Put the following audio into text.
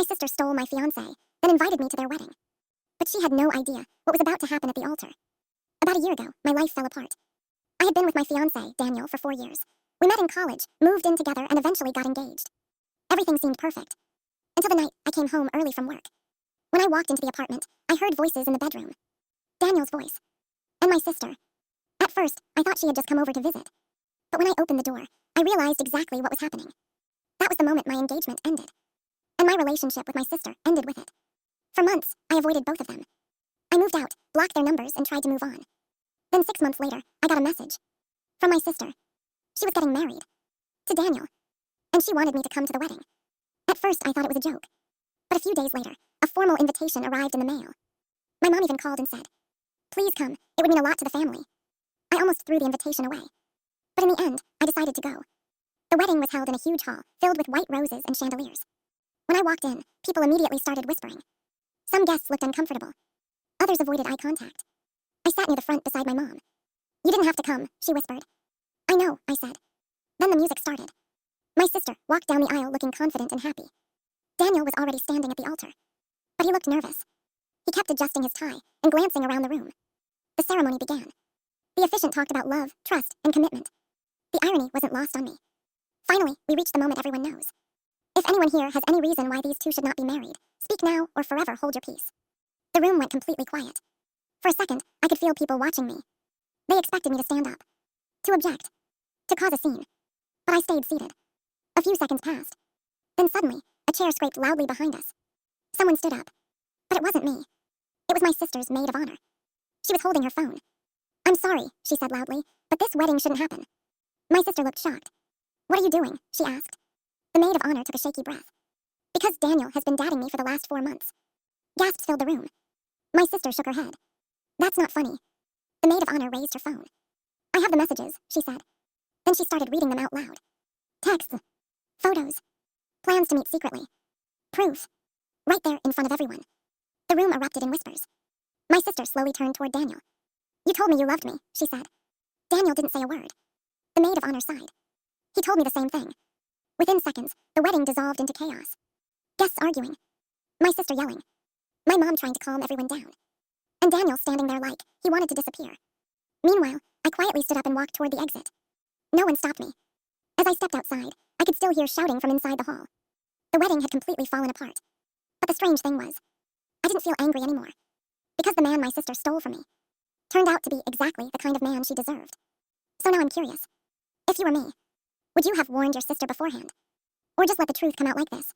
My sister stole my fiancé, then invited me to their wedding. But she had no idea what was about to happen at the altar. About a year ago, my life fell apart. I had been with my fiancé, Daniel, for 4 years. We met in college, moved in together, and eventually got engaged. Everything seemed perfect. Until the night I came home early from work. When I walked into the apartment, I heard voices in the bedroom. Daniel's voice. And my sister. At first, I thought she had just come over to visit. But when I opened the door, I realized exactly what was happening. That was the moment my engagement ended. And my relationship with my sister ended with it. For months, I avoided both of them. I moved out, blocked their numbers, and tried to move on. Then 6 months later, I got a message. From my sister. She was getting married. To Daniel. And she wanted me to come to the wedding. At first, I thought it was a joke. But a few days later, a formal invitation arrived in the mail. My mom even called and said, "Please come, it would mean a lot to the family." I almost threw the invitation away. But in the end, I decided to go. The wedding was held in a huge hall, filled with white roses and chandeliers. When I walked in, people immediately started whispering. Some guests looked uncomfortable. Others avoided eye contact. I sat near the front beside my mom. "You didn't have to come," she whispered. "I know," I said. Then the music started. My sister walked down the aisle looking confident and happy. Daniel was already standing at the altar. But he looked nervous. He kept adjusting his tie and glancing around the room. The ceremony began. The officiant talked about love, trust, and commitment. The irony wasn't lost on me. Finally, we reached the moment everyone knows. If anyone here has any reason why these two should not be married, speak now or forever hold your peace. The room went completely quiet. For a second, I could feel people watching me. They expected me to stand up, to object, to cause a scene. But I stayed seated. A few seconds passed. Then suddenly, a chair scraped loudly behind us. Someone stood up. But it wasn't me. It was my sister's maid of honor. She was holding her phone. "I'm sorry," she said loudly, "but this wedding shouldn't happen." My sister looked shocked. "What are you doing?" she asked. The maid of honor took a shaky breath. "Because Daniel has been dating me for the last 4 months." Gasps filled the room. My sister shook her head. "That's not funny." The maid of honor raised her phone. "I have the messages," she said. Then she started reading them out loud. Texts. Photos. Plans to meet secretly. Proof. Right there in front of everyone. The room erupted in whispers. My sister slowly turned toward Daniel. "You told me you loved me," she said. Daniel didn't say a word. The maid of honor sighed. "He told me the same thing." Within seconds, the wedding dissolved into chaos. Guests arguing. My sister yelling. My mom trying to calm everyone down. And Daniel standing there like he wanted to disappear. Meanwhile, I quietly stood up and walked toward the exit. No one stopped me. As I stepped outside, I could still hear shouting from inside the hall. The wedding had completely fallen apart. But the strange thing was, I didn't feel angry anymore. Because the man my sister stole from me turned out to be exactly the kind of man she deserved. So now I'm curious. If you were me, would you have warned your sister beforehand? Or just let the truth come out like this?